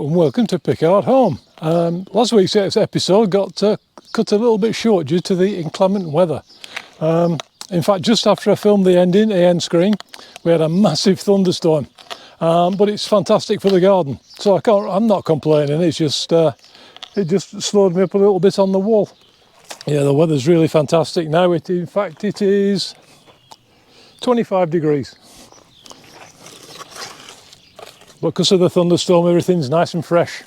and welcome to Pickard Home. Last week's episode got cut a little bit short due to the inclement weather. In fact, just after I filmed the end screen, we had a massive thunderstorm. But it's fantastic for the garden, so I'm not complaining. It's just it just slowed me up a little bit on the wall. Yeah, the weather's really fantastic now. In fact, it is 25 degrees. But because of the thunderstorm, everything's nice and fresh.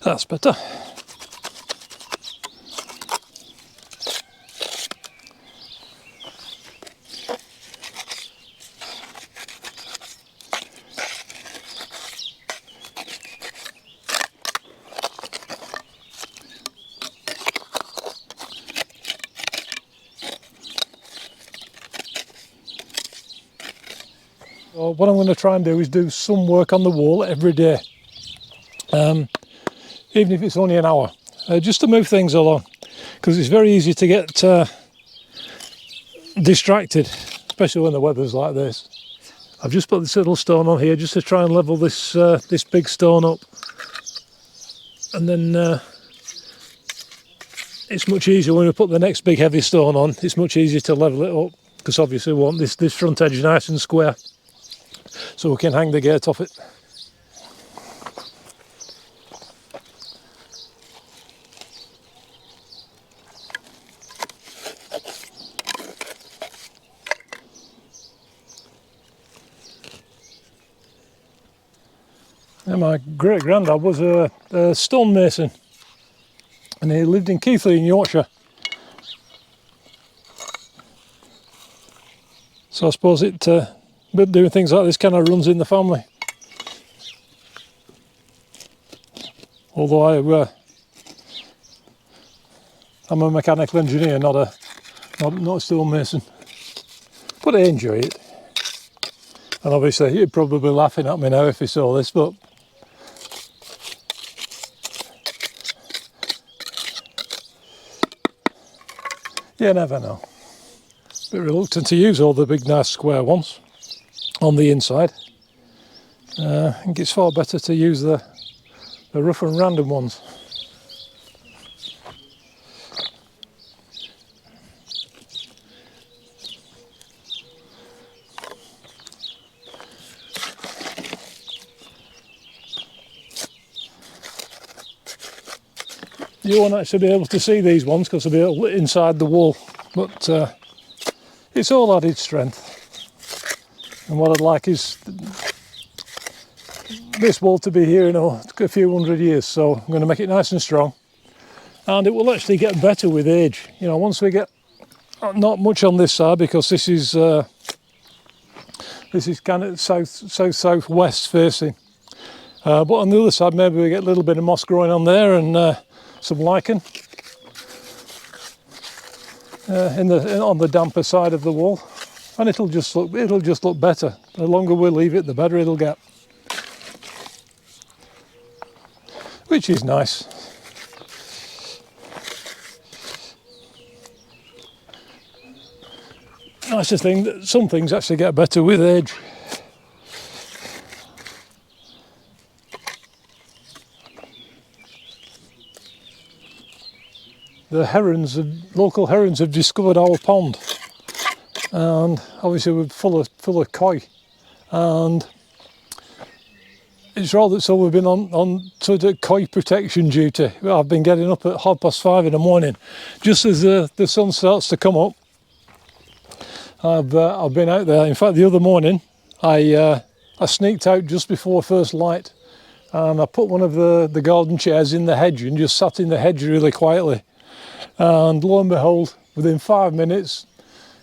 That's better. So what I'm going to try and do is do some work on the wall every day. Even if it's only an hour, just to move things along, because it's very easy to get distracted, especially when the weather's like this. I've just put this little stone on here just to try and level this this big stone up, and then it's much easier when we put the next big heavy stone on. It's much easier to level it up, because obviously we want this front edge nice and square, so we can hang the gate off it. Yeah, my great-granddad was a stonemason, and he lived in Keighley in Yorkshire. So I suppose doing things like this kind of runs in the family. Although I'm a mechanical engineer, not a stonemason, but I enjoy it. And obviously he'd probably be laughing at me now if he saw this, but you never know. A bit reluctant to use all the big nice square ones on the inside. I think it's far better to use the rough and random ones. You won't actually be able to see these ones because they'll be lit inside the wall, but it's all added strength. And what I'd like is this wall to be here in a few hundred years, so I'm going to make it nice and strong, and it will actually get better with age. You know, once we get not much on this side, because this is kind of southwest facing, but on the other side maybe we get a little bit of moss growing on there and some lichen on the damper side of the wall, and it'll just look better. The longer we leave it, the better it'll get, which is nice. Nice to think that some things actually get better with age. The local herons have discovered our pond, and obviously we're full of koi, and it's rather so we've been on sort of koi protection duty. I've been getting up at 5:30 in the morning, just as the sun starts to come up. I've been out there. In fact, the other morning I sneaked out just before first light and I put one of the garden chairs in the hedge and just sat in the hedge really quietly. And lo and behold, within 5 minutes,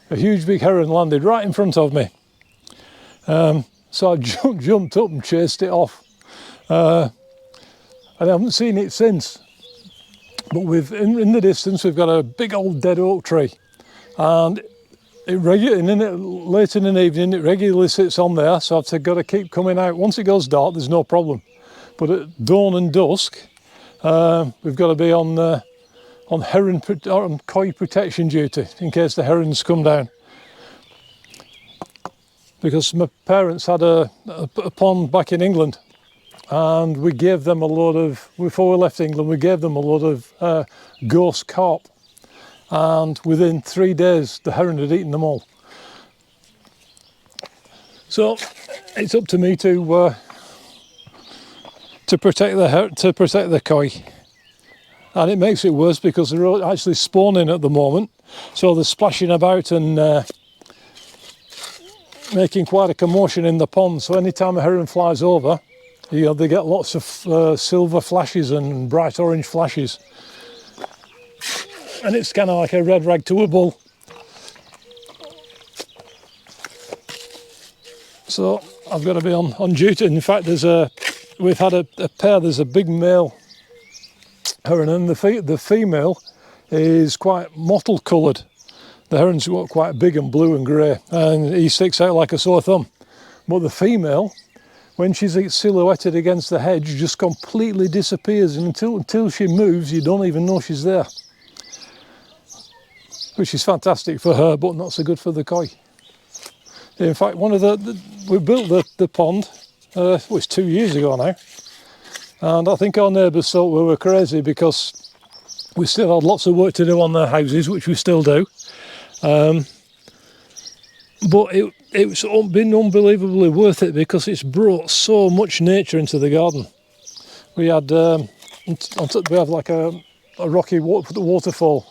a huge big heron landed right in front of me. So I jumped up and chased it off. And I haven't seen it since. But in the distance, we've got a big old dead oak tree. And late in the evening, it regularly sits on there, so I've got to keep coming out. Once it goes dark, there's no problem. But at dawn and dusk, we've got to be on koi protection duty in case the herons come down. Because my parents had a pond back in England, and we gave them a load of, before we left England, we gave them a load of ghost carp. And within 3 days, the heron had eaten them all. So it's up to me to protect the koi, and it makes it worse because they're actually spawning at the moment. So they're splashing about and making quite a commotion in the pond. So anytime a heron flies over, they get lots of silver flashes and bright orange flashes. And it's kind of like a red rag to a bull. So I've got to be on duty. In fact, we've had a pair. There's a big male heron, and the female is quite mottled coloured. The heron's quite big and blue and grey, and he sticks out like a sore thumb. But the female, when she's silhouetted against the hedge, just completely disappears, and until she moves, you don't even know she's there. Which is fantastic for her, but not so good for the koi. In fact, we built the pond, it's 2 years ago now, and I think our neighbours thought we were crazy because we still had lots of work to do on their houses, which we still do. But it's been unbelievably worth it because it's brought so much nature into the garden. We had like a rocky waterfall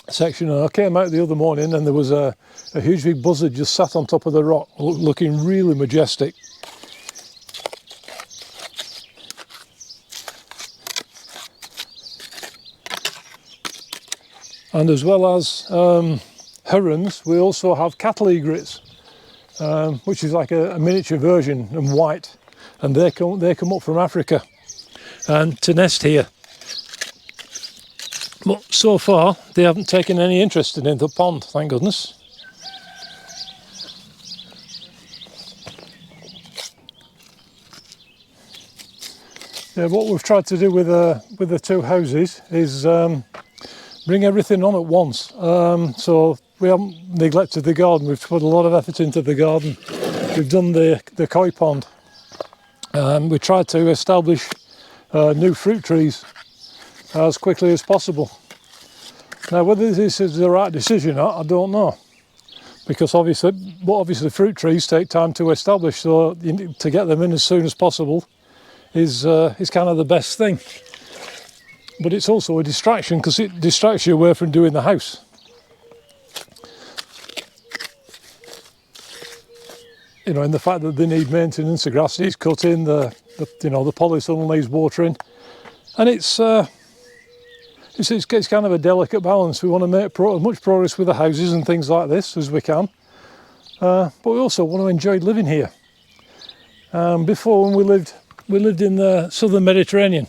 section, and I came out the other morning and there was a huge big buzzard just sat on top of the rock, looking really majestic. And as well as herons, we also have cattle egrets, which is like a miniature version and white, and they come up from Africa and to nest here. But so far, they haven't taken any interest in the pond, thank goodness. Yeah, what we've tried to do with the two houses is bring everything on at once. So we haven't neglected the garden. We've put a lot of effort into the garden. We've done the koi pond. We tried to establish new fruit trees as quickly as possible. Now, whether this is the right decision or not, I don't know, because obviously fruit trees take time to establish, so to get them in as soon as possible is kind of the best thing. But it's also a distraction because it distracts you away from doing the house. In the fact that they need maintenance, the grass needs cutting, the polytunnel needs watering, and it's kind of a delicate balance. We want to make as much progress with the houses and things like this as we can, but we also want to enjoy living here. Before, when we lived in the southern Mediterranean,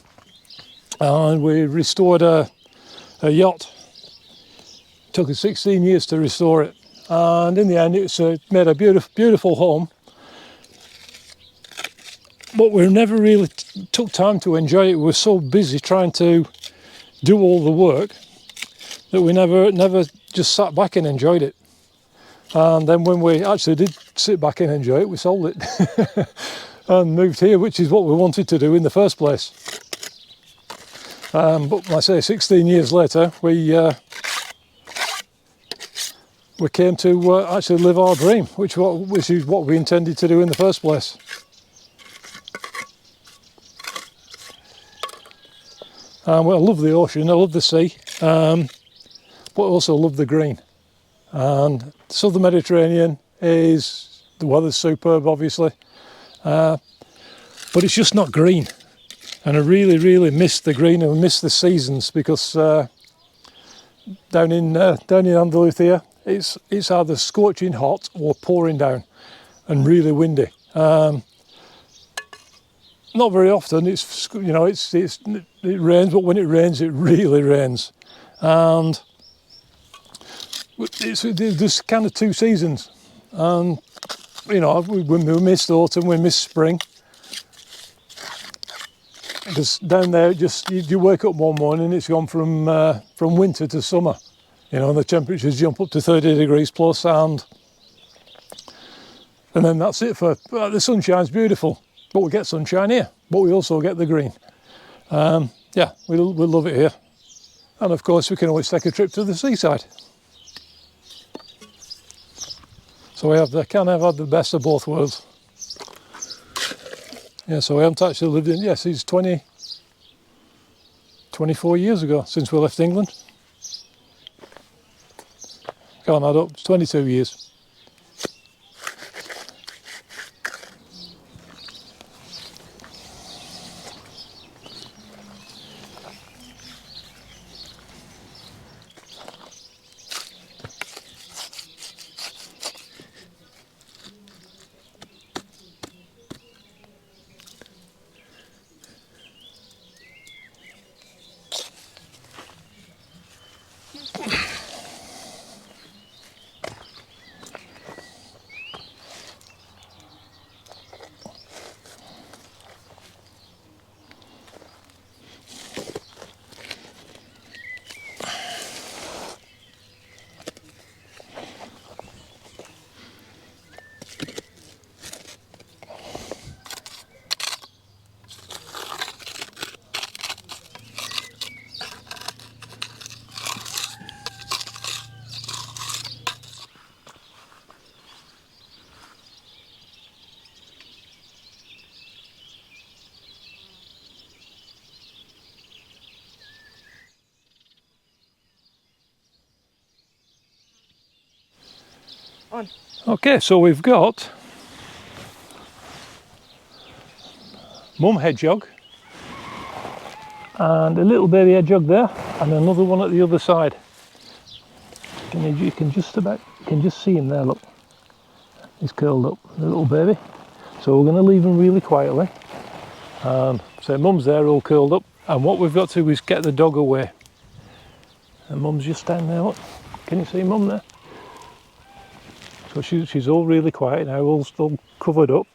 and we restored a yacht. It took us 16 years to restore it, and in the end it's made a beautiful home. But we never really took time to enjoy it. We were so busy trying to do all the work that we never just sat back and enjoyed it. And then when we actually did sit back and enjoy it, we sold it and moved here, which is what we wanted to do in the first place. But like I say, 16 years later, we came to actually live our dream, which is what we intended to do in the first place. Well, I love the ocean, I love the sea, but I also love the green. And southern Mediterranean the weather's superb, obviously. but it's just not green. And I really miss the green and miss the seasons, because down in Andalusia, it's either scorching hot or pouring down and really windy. Not very often. It rains, but when it rains, it really rains. And there's kind of two seasons. And we missed autumn, we missed spring. Because down there, you wake up one morning, it's gone from winter to summer. And the temperatures jump up to 30 degrees plus, and then that's it the sunshine's beautiful. But we get sunshine here, but we also get the green. Yeah, we love it here. And of course, we can always take a trip to the seaside. So we have kind of had the best of both worlds. Yeah, so we haven't actually lived in, yes, it's 24 years ago since we left England. Can't add up, it's 22 years. On. Okay, so we've got mum hedgehog and a little baby hedgehog there, and another one at the other side. You can just see him there, look. He's curled up, the little baby. So we're going to leave him really quietly. So mum's there all curled up, and what we've got to do is get the dog away. And mum's just standing there, look. Can you see mum there? So she's all really quiet now, all still covered up.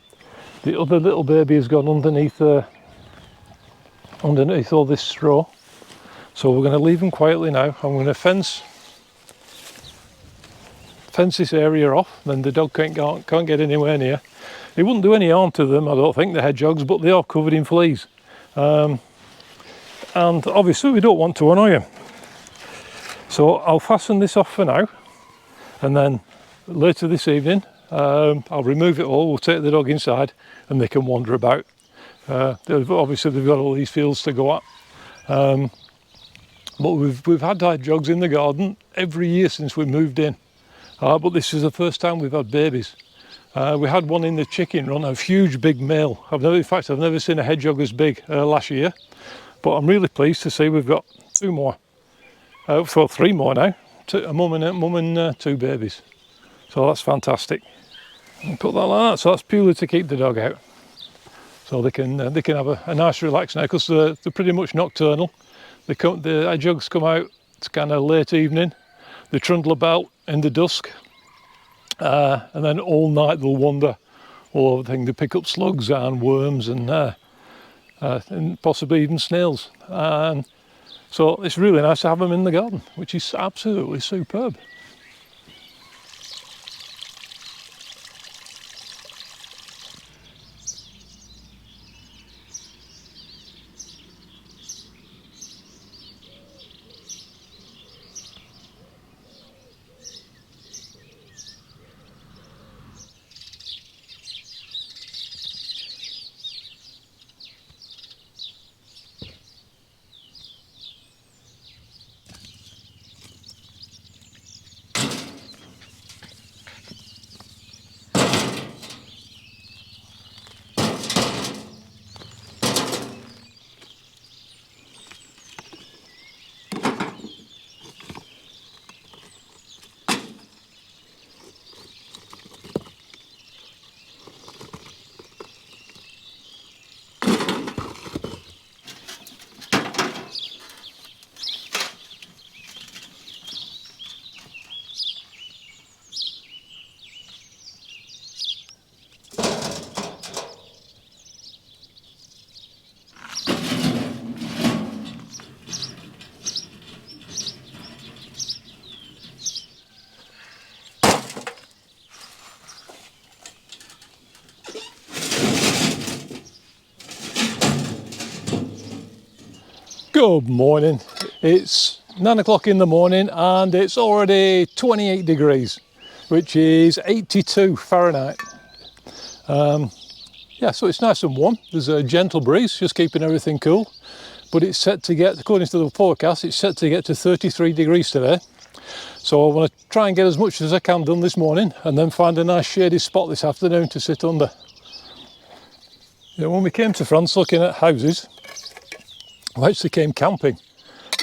The other little baby has gone underneath all this straw. So we're going to leave him quietly now. I'm going to fence this area off, then the dog can't get anywhere near. It wouldn't do any harm to them, I don't think, the hedgehogs, but they are covered in fleas. And obviously we don't want to annoy them. So I'll fasten this off for now, and then later this evening I'll remove it all, we'll take the dog inside and they can wander about. Obviously they've got all these fields to go at. But we've had hedgehogs in the garden every year since we moved in. But this is the first time we've had babies. We had one in the chicken run, a huge big male. I've never seen a hedgehog as big last year. But I'm really pleased to see we've got two more. Three more now. A mum and two babies. So that's fantastic. And put that like that. So that's purely to keep the dog out. So they can have a nice relax now, because they're pretty much nocturnal. The hedgehogs come out, it's kind of late evening. They trundle about in the dusk. And then all night they'll wander all over the thing. They pick up slugs and worms and possibly even snails. So it's really nice to have them in the garden, which is absolutely superb. Good morning. It's 9 o'clock in the morning and it's already 28 degrees, which is 82 Fahrenheit. Yeah, so it's nice and warm. There's a gentle breeze, just keeping everything cool. But it's set to get, according to the forecast, it's set to get to 33 degrees today. So I want to try and get as much as I can done this morning and then find a nice shady spot this afternoon to sit under. You know, when we came to France looking at houses, we actually came camping.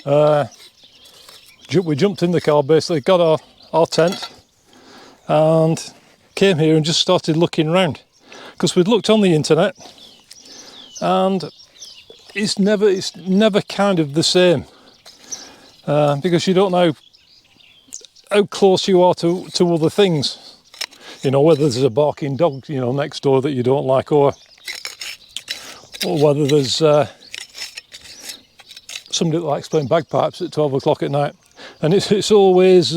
We jumped in the car, basically got our tent and came here and just started looking around, because we'd looked on the internet and it's never kind of the same, because you don't know how close you are to other things. You know, whether there's a barking dog, you know, next door that you don't like, or whether there's somebody that likes playing bagpipes at 12 o'clock at night. And it's always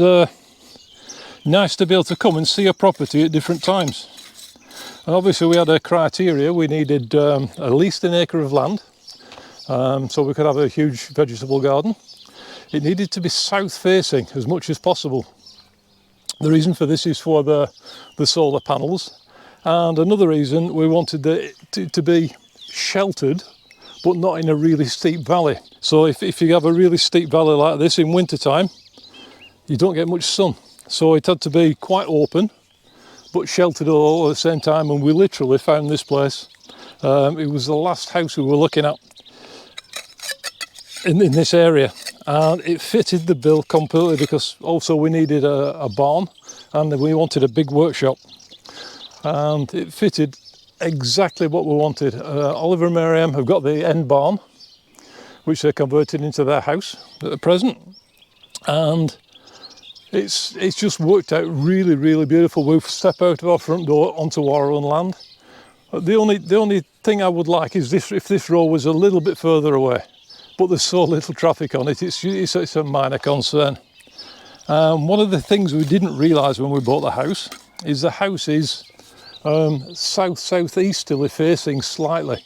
nice to be able to come and see a property at different times. And obviously we had a criteria. We needed at least an acre of land, so we could have a huge vegetable garden. It needed to be south facing as much as possible. The reason for this is for the solar panels, and another reason, we wanted it to be sheltered but not in a really steep valley. So if you have a really steep valley like this in winter time, you don't get much sun. So it had to be quite open but sheltered all at the same time, and we literally found this place. It was the last house we were looking at in this area, and it fitted the bill completely, because also we needed a barn and we wanted a big workshop, and it fitted exactly what we wanted. Oliver and Miriam have got the end barn, which they're converting into their house at the present, and it's just worked out really, really beautiful. We've stepped out of our front door onto our own land. The only thing I would like is this, if this road was a little bit further away, but there's so little traffic on it, it's a minor concern. One of the things we didn't realise when we bought the house is south-southeasterly facing slightly.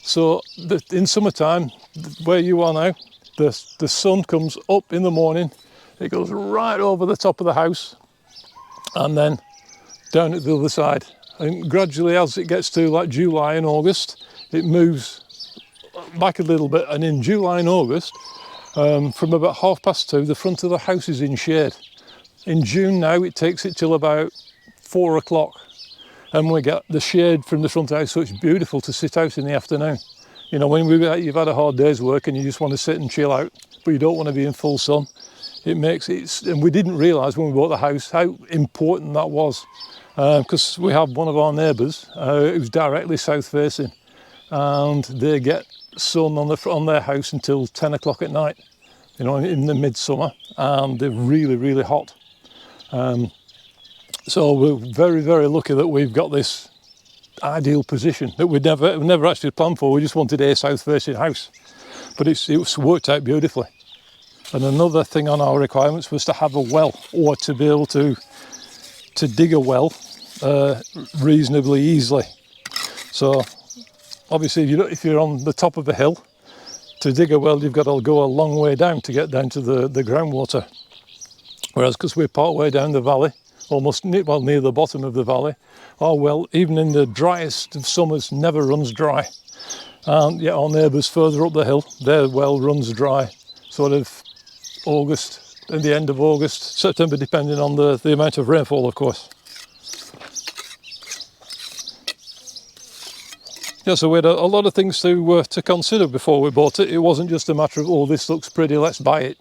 So in summertime, where you are now, the sun comes up in the morning, it goes right over the top of the house and then down at the other side. And gradually, as it gets to like July and August, it moves back a little bit. And in July and August, from about 2:30, the front of the house is in shade. In June now, it takes it till about 4 o'clock. And we get the shade from the front of the house, so it's beautiful to sit out in the afternoon. You know, when you've had a hard day's work and you just want to sit and chill out, but you don't want to be in full sun, it makes it. And we didn't realise when we bought the house how important that was, because we have one of our neighbours who's directly south facing, and they get sun on their house until 10 o'clock at night, you know, in the midsummer, and they're really, really hot. So we're very, very lucky that we've got this ideal position that we never actually planned for. We just wanted a south-facing house, but it's worked out beautifully. And another thing on our requirements was to have a well, or to be able to dig a well reasonably easily. So obviously, if you're on the top of a hill, to dig a well, you've got to go a long way down to get down to the groundwater. Whereas, because we're part way down the valley, almost near the bottom of the valley, our well, even in the driest of summers, never runs dry. And yet our neighbours further up the hill, their well runs dry sort of August, at the end of August, September, depending on the amount of rainfall, of course. Yeah, so we had a lot of things to consider before we bought it. It wasn't just a matter of, oh, this looks pretty, let's buy it.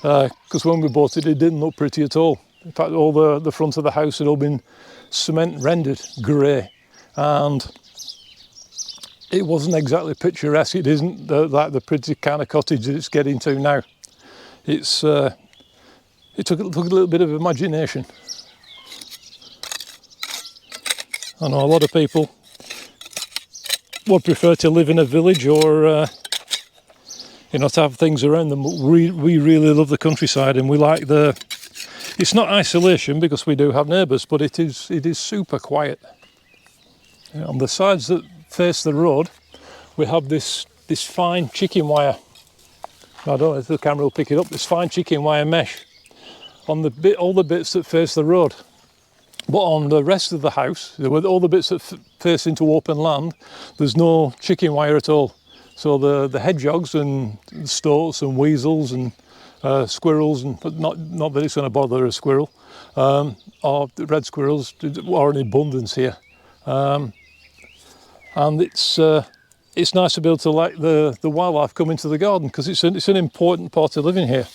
Because when we bought it, it didn't look pretty at all. In fact, all the front of the house had all been cement rendered grey, and it wasn't exactly picturesque. It isn't like the pretty kind of cottage that it's getting to now. It took a little bit of imagination. I know a lot of people would prefer to live in a village, or you know, to have things around them. We really love the countryside, and we like it's not isolation, because we do have neighbours, but it is super quiet. You know, on the sides that face the road, we have this this fine chicken wire. I don't know if the camera will pick it up. This fine chicken wire mesh on all the bits that face the road. But on the rest of the house, all the bits that face into open land, there's no chicken wire at all. So the hedgehogs and stoats and weasels and squirrels, and not that it's going to bother a squirrel, or red squirrels are in abundance here. And it's nice to be able to let the wildlife come into the garden, because it's an important part of living here.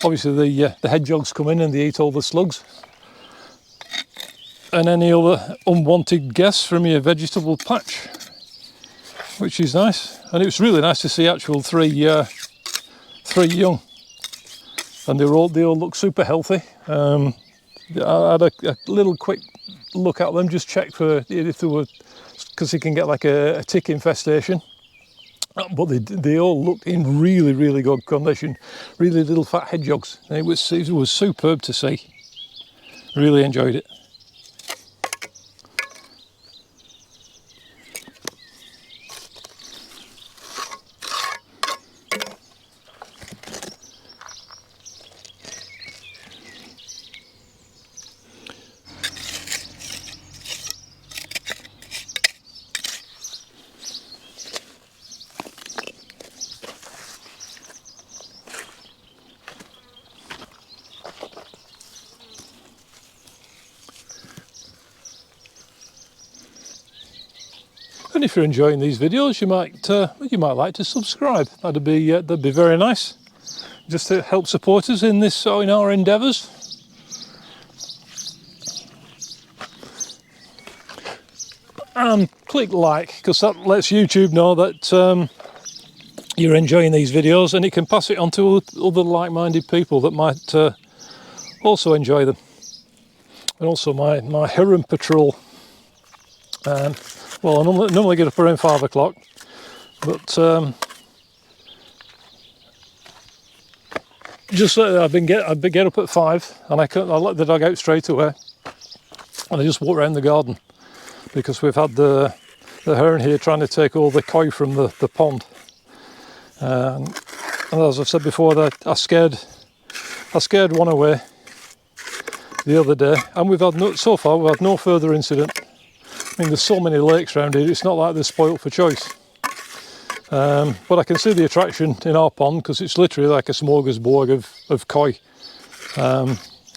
Obviously the hedgehogs come in and they eat all the slugs and any other unwanted guests from your vegetable patch, which is nice. And it was really nice to see actual three young, and they all look super healthy. I had a little quick look at them, just check for if there were, because you can get like a tick infestation. But they all looked in really, really good condition. Really little fat hedgehogs. It was superb to see. Really enjoyed it. And if you're enjoying these videos, you might like to subscribe. That'd be very nice, just to help support us in in our endeavours. And click like, because that lets YouTube know that you're enjoying these videos, and it can pass it on to other like-minded people that might also enjoy them. And also my heron patrol. Well, I normally get up around 5 o'clock, but just I've been get up at 5, and I let the dog out straight away, and I just walk around the garden, because we've had the heron here trying to take all the koi from the pond, and as I've said before, I scared one away the other day, and so far we've had no further incident. I mean, there's so many lakes around here, it's not like they're spoilt for choice. But I can see the attraction in our pond, because it's literally like a smorgasbord of koi.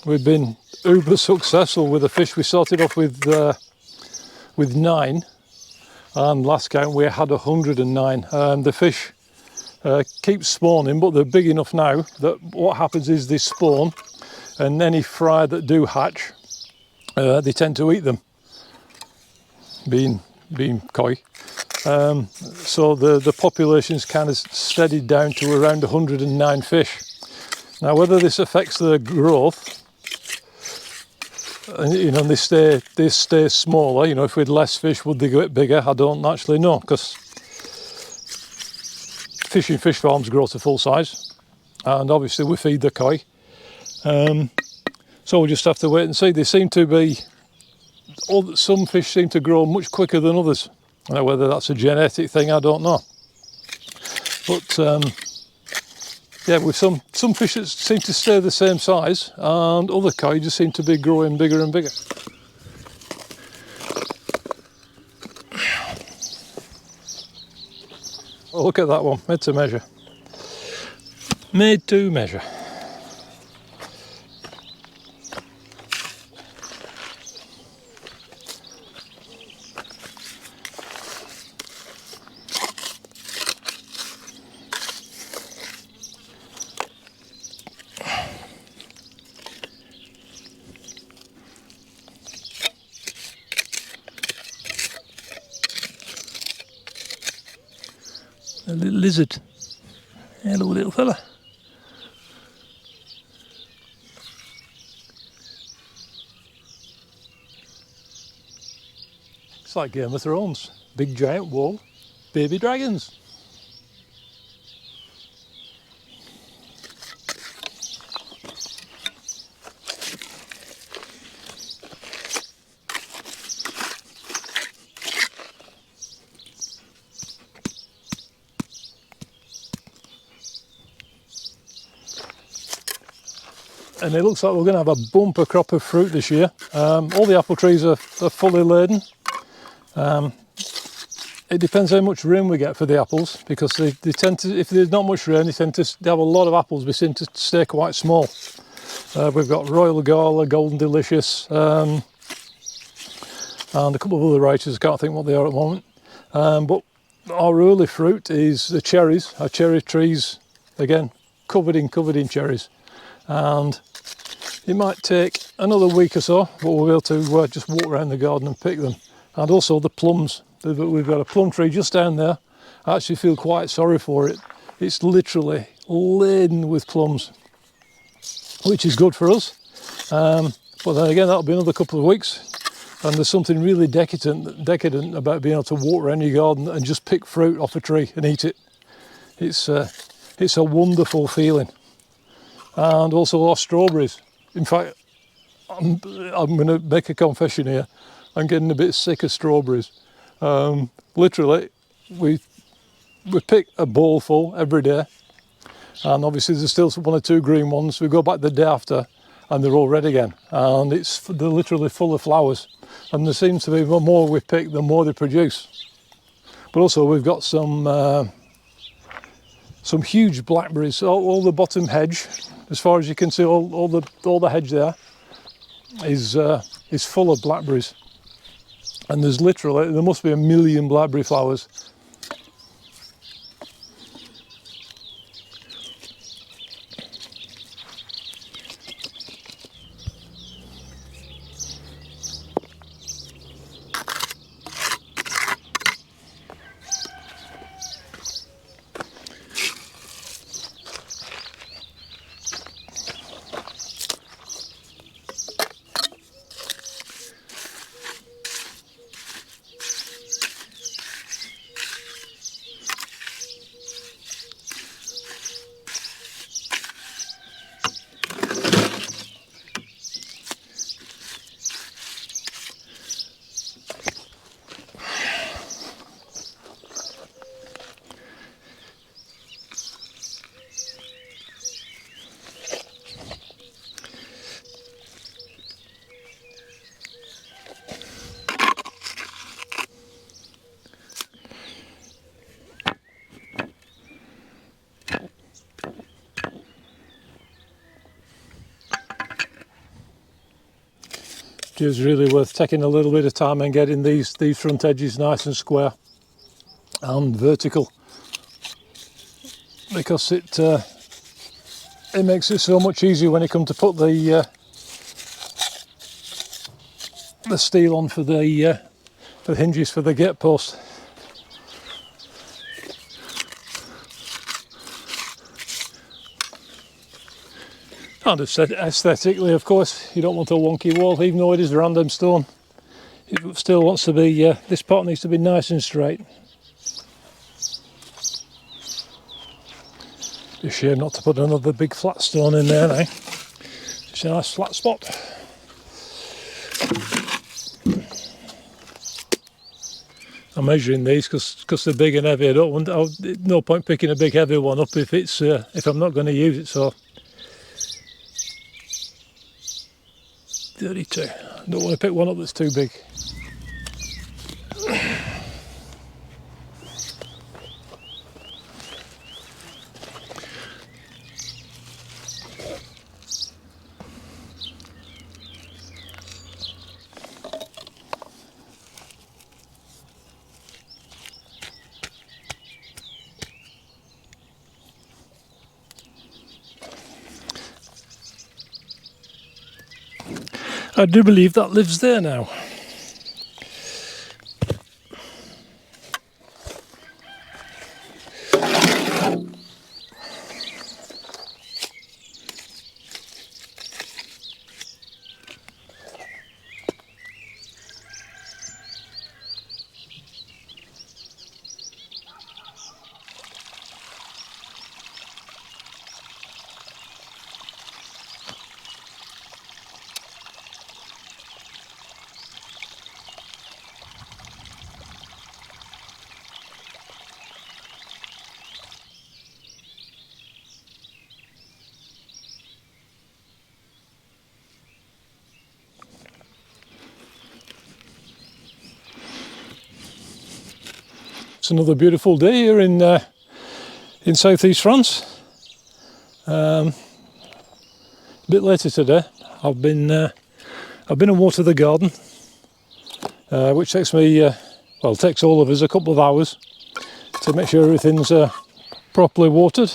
We've been uber successful with the fish. We started off with 9, and last count we had 109. The fish keep spawning, but they're big enough now that what happens is they spawn, and any fry that do hatch, they tend to eat them. Being koi, so the population's kind of steadied down to around 109 fish. Now, whether this affects their growth, and they stay smaller. If we had less fish, would they get bigger? I don't actually know, because fish in fish farms grow to full size, and obviously we feed the koi. So we'll just have to wait and see. They seem to be. Some fish seem to grow much quicker than others. Now, whether that's a genetic thing, I don't know. But yeah, with some fish that seem to stay the same size, and other koi just seem to be growing bigger and bigger. Oh, look at that one, made to measure. Made to measure. A little lizard. Hello, little fella. It's like Game of Thrones. Big giant wall, baby dragons. and it looks like we're going to have a bumper crop of fruit this year. All the apple trees are fully laden. It depends how much rain we get for the apples, because they tend to, if there's not much rain, they have a lot of apples, but seem to stay quite small. We've got Royal Gala, Golden Delicious, and a couple of other varieties. I can't think what they are at the moment. But our early fruit is the cherries. Our cherry trees, again, covered in cherries. And it might take another week or so, but we'll be able to just walk around the garden and pick them. And also the plums. We've got a plum tree just down there. I actually feel quite sorry for it. It's literally laden with plums, which is good for us. But then again, that'll be another couple of weeks. And there's something really decadent about being able to walk around your garden and just pick fruit off a tree and eat it. It's a wonderful feeling. And also our strawberries. In fact, I'm going to make a confession here. I'm getting a bit sick of strawberries. Literally, we pick a bowl full every day, and obviously there's still one or two green ones. We go back the day after, and they're all red again, and they're literally full of flowers. And there seems to be the more we pick, the more they produce. But also we've got some huge blackberries. All the bottom hedge, as far as you can see, all the hedge there is full of blackberries. And there must be 1 million blackberry flowers. It's really worth taking a little bit of time and getting these front edges nice and square and vertical, because it makes it so much easier when you come to put the steel on for the hinges for the gate post. And aesthetically, of course, you don't want a wonky wall, even though it is random stone. It still wants to be, this part needs to be nice and straight. Be a shame not to put another big flat stone in there now. It's a nice flat spot. I'm measuring these because they're big and heavy. No point picking a big heavy one up if I'm not going to use it. So 32. Don't want to pick one up that's too big. I do believe that lives there now. It's another beautiful day here in southeast France. A bit later today. I've been and watered the garden, which takes me well, takes all of us a couple of hours to make sure everything's properly watered.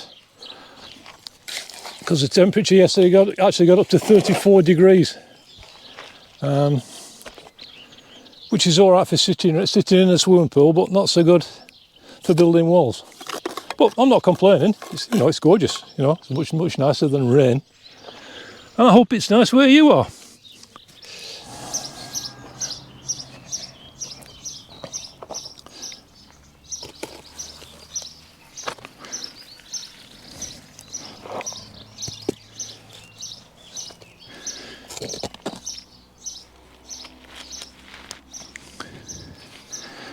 Because the temperature yesterday actually got up to 34 degrees, which is all right for sitting in a swimming pool, but not so good for building walls. But I'm not complaining. It's, you know, it's gorgeous. You know, it's much nicer than rain. And I hope it's nice where you are.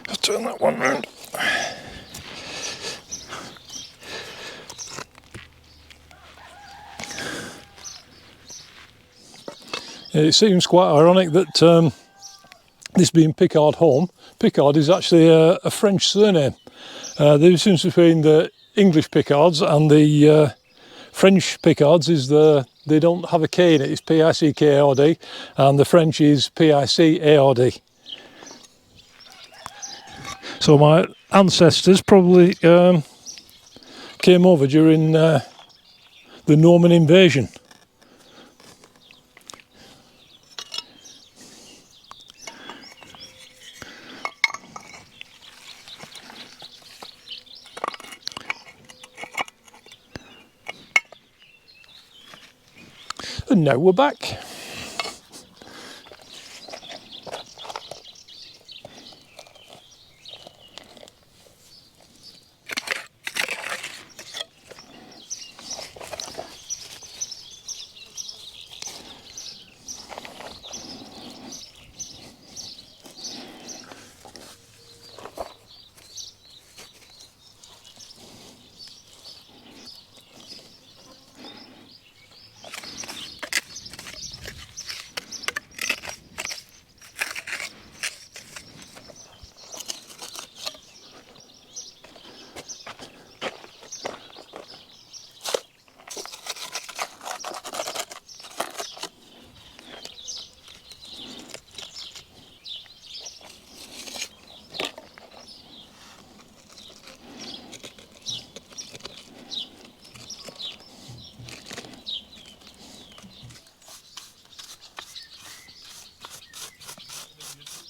I'll turn that one round. It seems quite ironic that this being Pickard home, Pickard is actually a French surname. The difference between the English Pickards and the French Pickards is they don't have a K in it, it's P-I-C-K-A-R-D, and the French is P-I-C-A-R-D. So my ancestors probably came over during the Norman invasion. And now we're back.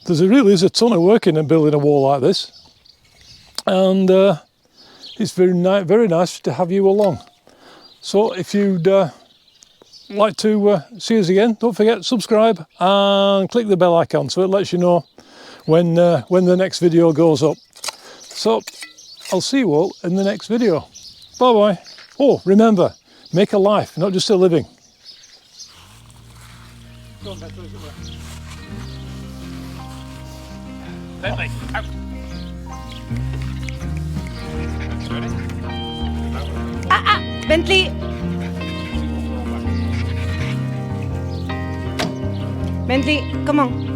There really is a ton of work in building a wall like this, and it's very nice to have you along. So if you'd like to see us again, don't forget subscribe and click the bell icon so it lets you know when the next video goes up. So I'll see you all in the next video. Bye bye. Oh, remember, make a life, not just a living. Bentley, out. Ready? Bentley! Bentley, come on.